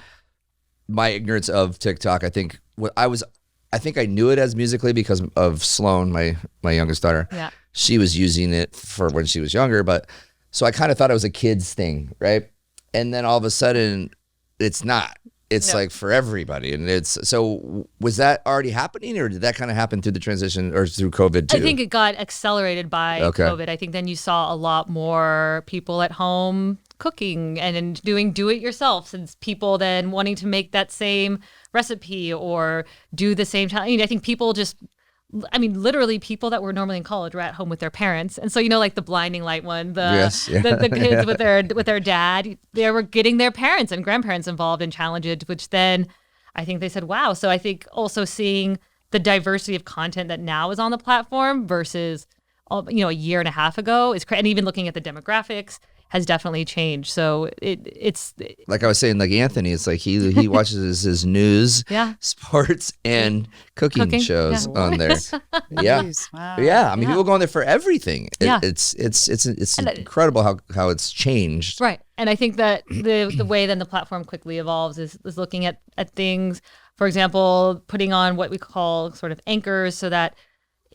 my ignorance of TikTok. I think I knew it as Musical.ly because of Sloan, my youngest daughter. Yeah. She was using it for when she was younger, but so I kind of thought it was a kid's thing, right? And then all of a sudden it's not. It's like for everybody. And so was that already happening, or did that kind of happen through the transition or through COVID too? I think it got accelerated by COVID. I think then you saw a lot more people at home cooking and doing do-it-yourself, since people then wanting to make that same recipe or do the same time. I think people literally people that were normally in college were at home with their parents. And so, like the blinding light one, the kids with their dad, they were getting their parents and grandparents involved in challenges, which then I think they said, wow. So I think also seeing the diversity of content that now is on the platform versus, a year and a half ago and even looking at the demographics has definitely changed. So it's like I was saying, like Anthony, it's like he watches his news, Yeah. sports, and cooking shows yeah. on there. Yeah. Wow. Yeah, I mean, Yeah. people go on there for everything. Yeah. It's incredible how it's changed. Right. And I think that the way then the platform quickly evolves is looking at things, for example, putting on what we call sort of anchors so that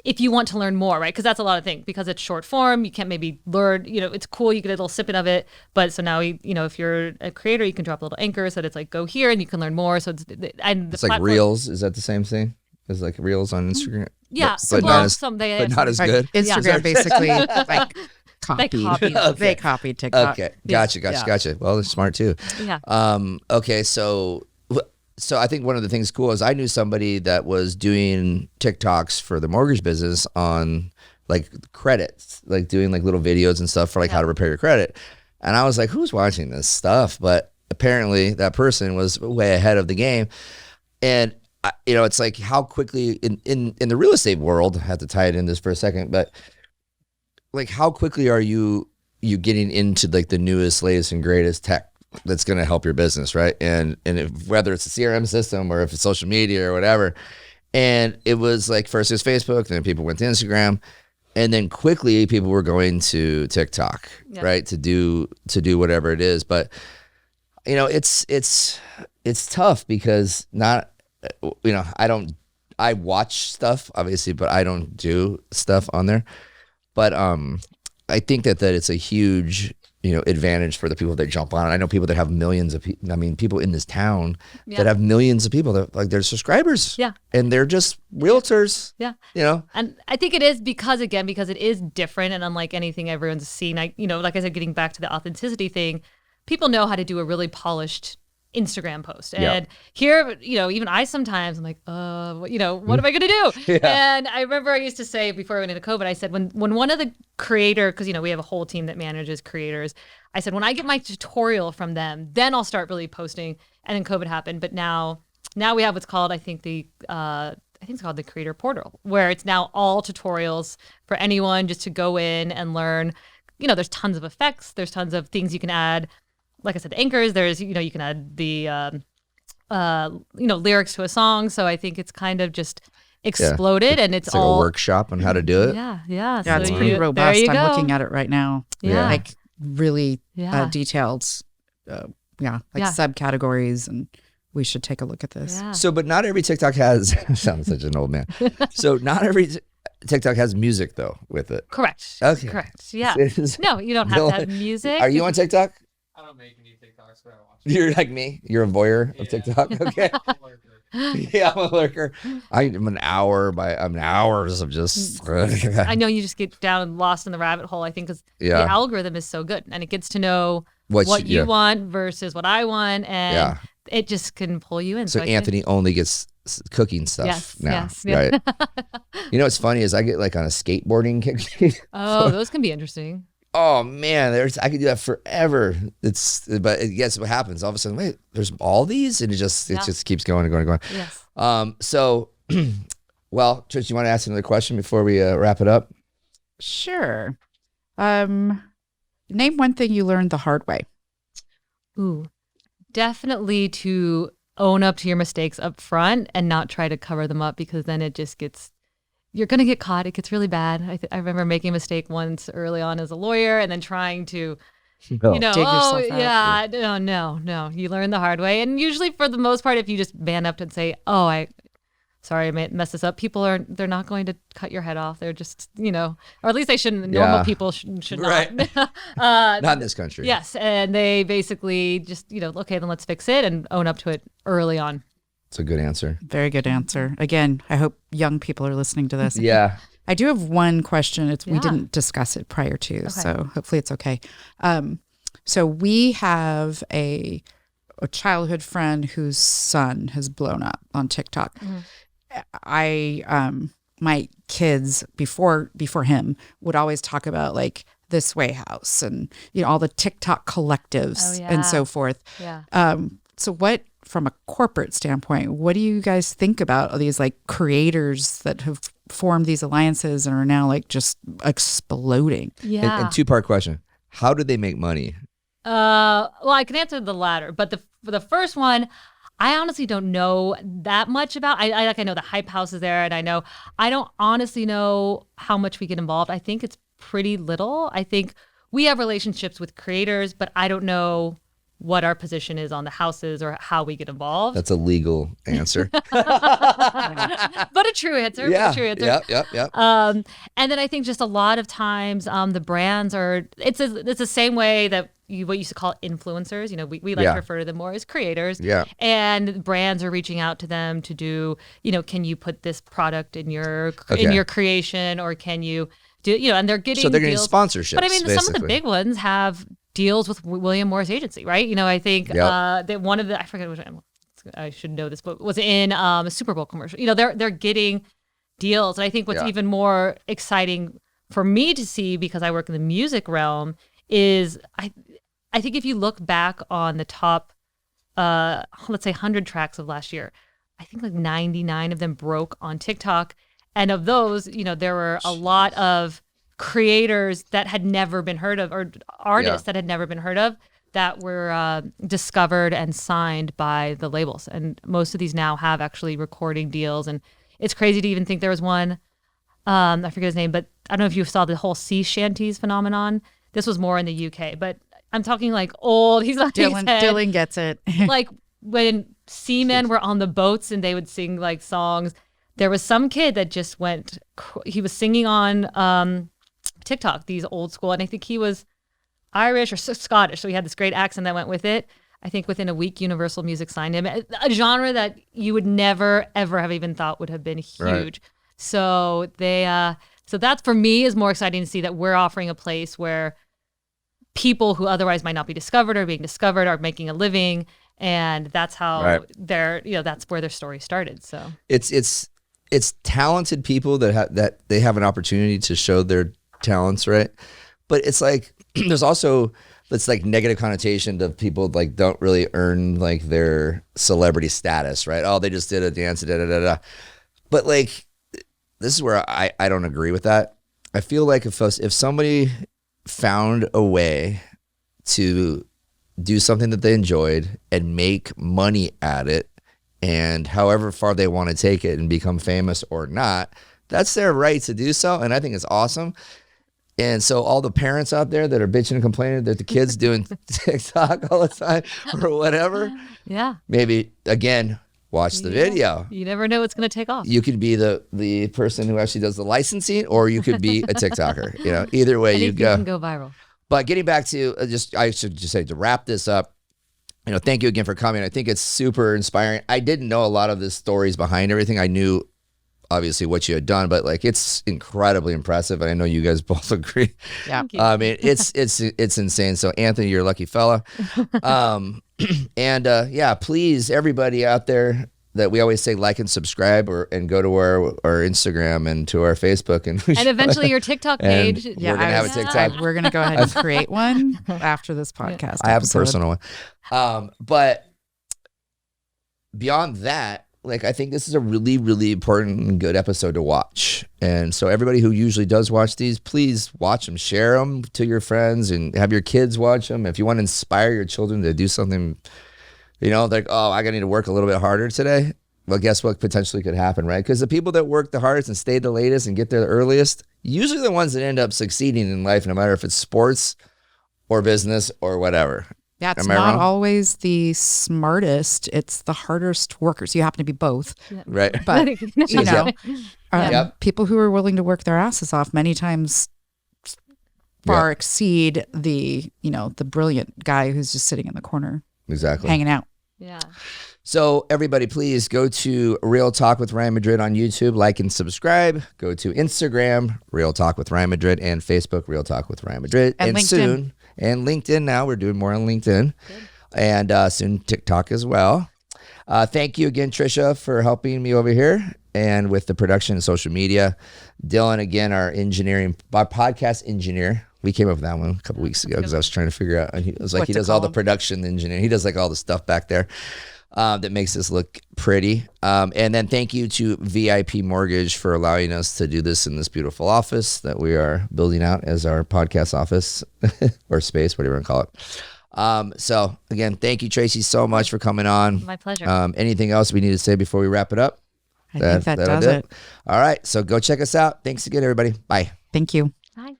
if you want to learn more, right? Because that's a lot of things. Because it's short form, you can't maybe learn, it's cool, you get a little snippet of it. But so now, if you're a creator, you can drop a little anchor so that it's like, go here and you can learn more. So it's like Reels. Is that the same thing? It's like Reels on Instagram? Yeah. But not as good. Instagram basically like copied. Okay. They copied TikTok. Okay. Gotcha. Well, they're smart too. Yeah. Okay. So I think one of the things cool is I knew somebody that was doing TikToks for the mortgage business on like credits, like doing like little videos and stuff for like how to repair your credit. And I was like, who's watching this stuff? But apparently that person was way ahead of the game. And it's like how quickly in the real estate world, I have to tie it in this for a second, but like how quickly are you getting into like the newest, latest and greatest tech that's going to help your business, right? And whether it's a CRM system or if it's social media or whatever. And it was like first it was Facebook, then people went to Instagram, and then quickly people were going to TikTok, right? To do whatever it is. But it's tough because I watch stuff obviously, but I don't do stuff on there. But I think that it's a huge advantage for the people that jump on it. I know people that have millions of people. I mean, people in this town that have millions of people that like they're subscribers. Yeah. And they're just realtors. Yeah. And I think it is because it is different and unlike anything everyone's seen. Like I said, getting back to the authenticity thing, people know how to do a really polished Instagram post. And here, even I sometimes I'm like, what am I going to do? Yeah. And I remember I used to say before I went into COVID, I said, when one of the creator, because, we have a whole team that manages creators. I said, when I get my tutorial from them, then I'll start really posting. And then COVID happened. But now we have what's called, I think it's called the Creator Portal, where it's now all tutorials for anyone just to go in and learn. There's tons of effects. There's tons of things you can add. Like I said, anchors, there's, you can add the, lyrics to a song. So I think it's kind of just exploded and it's like all a workshop on how to do it. Yeah. Yeah, So it's pretty robust. I'm looking at it right now. Yeah. Like really detailed, subcategories, and we should take a look at this. Yeah. So, but not every TikTok has, sounds such an old man. So not every TikTok has music though with it. Correct. Okay. Correct. Yeah. No, you don't have to have music. Are you on TikTok? I don't make any TikToks, but I watch. You're like me. You're a voyeur of TikTok. Okay. Yeah, I'm a lurker. I'm hours of just. I know you just get down and lost in the rabbit hole. I think because the algorithm is so good and it gets to know what you want versus what I want, and it just can pull you in. So Anthony only gets cooking stuff now, yes, right? What's funny is I get like on a skateboarding kick. Oh, those can be interesting. Oh man, I could do that forever. But guess what happens? All of a sudden, wait, there's all these, and it just keeps going and going and going. Yes. So, well, Tracy, you want to ask another question before we wrap it up? Sure. Name one thing you learned the hard way. Ooh, definitely to own up to your mistakes up front and not try to cover them up, because then it just gets. You're going to get caught. It gets really bad. I remember making a mistake once early on as a lawyer and then trying to, dig yourself out. No. You learn the hard way. And usually for the most part, if you just man up and say, sorry, I messed this up, they're not going to cut your head off. They're just, or at least they shouldn't. Normal people should not. Not in this country. Yes. And they basically just, okay, then let's fix it and own up to it early on. It's a good answer. Very good answer. Again, I hope young people are listening to this. Yeah. I do have one question. We didn't discuss it prior to, so hopefully it's okay. So we have a childhood friend whose son has blown up on TikTok. Mm-hmm. My kids before him would always talk about like This Way House and all the TikTok collectives and so forth. Yeah. So what, from a corporate standpoint, what do you guys think about all these like creators that have formed these alliances and are now like just exploding? Yeah. And two-part question. How do they make money? Well, I can answer the latter, but for the first one, I honestly don't know that much about. I know the Hype House is there, and I don't honestly know how much we get involved. I think it's pretty little. I think we have relationships with creators, but I don't know what our position is on the houses or how we get involved. That's a legal answer. But a true answer. Yeah. A true answer. Yep. And then I think just a lot of times the brands it's the same way that what you used to call influencers. We like to refer to them more as creators. Yeah. And brands are reaching out to them to do, can you put this product in your creation, or can you do, and they're getting deals. Sponsorships. But I mean, basically. some of the big ones have deals with William Morris Agency, right? I think that one of the, I forget which one, I should know this, but was in a Super Bowl commercial. They're getting deals. And I think what's even more exciting for me to see, because I work in the music realm, is I think if you look back on the top, let's say 100 tracks of last year, I think like 99 of them broke on TikTok. And of those, there were a lot of creators that had never been heard of, or artists that had never been heard of, that were discovered and signed by the labels. And most of these now have actually recording deals. And it's crazy to even think there was one, I forget his name, but I don't know if you saw the whole sea shanties phenomenon. This was more in the UK, but I'm talking like old. He's like Dylan gets it. Like when seamen were on the boats and they would sing like songs. There was some kid that just he was singing on TikTok, these old school, and I think he was Irish or Scottish, so he had this great accent that went with it. I think within a week, Universal Music signed him, a genre that you would never, ever have even thought would have been huge. Right. So so that's, for me, is more exciting to see that we're offering a place where people who otherwise might not be discovered are being discovered, are making a living, and that's how that's where their story started. So it's talented people that they have an opportunity to show their talents, right? But it's like there's also this like negative connotation to people like don't really earn like their celebrity status, right? Oh, they just did a dance, But like this is where I don't agree with that. I feel like if somebody found a way to do something that they enjoyed and make money at it, and however far they want to take it and become famous or not, that's their right to do so. And I think it's awesome. And so all the parents out there that are bitching and complaining that the kids doing TikTok all the time or whatever, maybe again, watch the video. You never know what's going to take off. You could be the person who actually does the licensing, or you could be a TikToker. Either way you go. You can go viral. But getting back to I should just say, to wrap this up, thank you again for coming. I think it's super inspiring. I didn't know a lot of the stories behind everything. I knew obviously what you had done, but like it's incredibly impressive, and I know you guys both agree. Yeah, I mean it's insane. So Anthony, you're a lucky fella. And please, everybody out there, that we always say like and subscribe, and go to our Instagram and to our Facebook, and eventually your TikTok page. We're gonna have a TikTok. We're gonna go ahead and create one after this podcast. I have a personal one, but beyond that, like I think this is a really, really important and good episode to watch. And so everybody who usually does watch these, please watch them, share them to your friends, and have your kids watch them. If you want to inspire your children to do something, like, oh, I need to work a little bit harder today. Well, guess what potentially could happen, right? Because the people that work the hardest and stay the latest and get there the earliest, usually the ones that end up succeeding in life, no matter if it's sports or business or whatever. Yeah, it's not always the smartest. It's the hardest workers. You happen to be both. Yeah. Right. But, people who are willing to work their asses off many times far exceed the brilliant guy who's just sitting in the corner. Exactly. Hanging out. Yeah. So everybody, please go to Real Talk with Ryan Madrid on YouTube, like and subscribe. Go to Instagram, Real Talk with Ryan Madrid, and Facebook, Real Talk with Ryan Madrid. And LinkedIn. Soon, and LinkedIn now. We're doing more on LinkedIn. Good. And soon TikTok as well. Thank you again, Trisha, for helping me over here and with the production and social media. Dylan, again, our podcast engineer. We came up with that one a couple weeks ago because I was trying to figure out. He was like, he does all the production engineering. He does like all the stuff back there. that makes this look pretty. And then thank you to VIP Mortgage for allowing us to do this in this beautiful office that we are building out as our podcast office or space, whatever you want to call it. So again, thank you, Tracy, so much for coming on. My pleasure. Anything else we need to say before we wrap it up? I think that that'll does do it. All right. So go check us out. Thanks again, everybody. Bye. Thank you. Bye.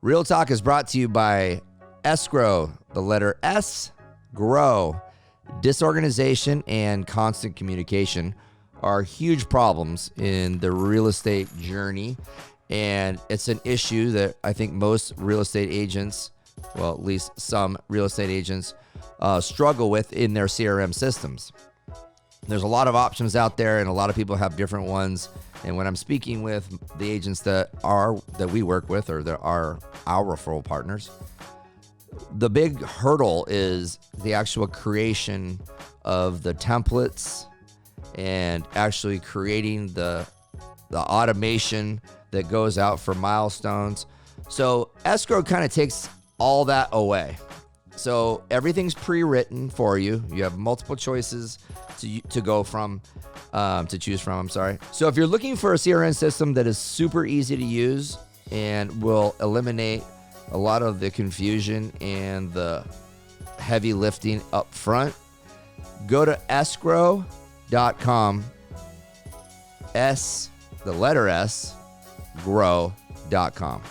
Real Talk is brought to you by Escrow, the letter S, Grow. Disorganization and constant communication are huge problems in the real estate journey. And it's an issue that I think most real estate agents, well, at least some real estate agents, struggle with in their CRM systems. There's a lot of options out there, and a lot of people have different ones. And when I'm speaking with the agents that we work with, or that are our referral partners, the big hurdle is the actual creation of the templates and actually creating the automation that goes out for milestones. So Escrow kind of takes all that away. So everything's pre-written for you. You have multiple choices to go from, to choose from, I'm sorry. So if you're looking for a CRM system that is super easy to use and will eliminate a lot of the confusion and the heavy lifting up front, go to escrow.com, the letter S, grow.com.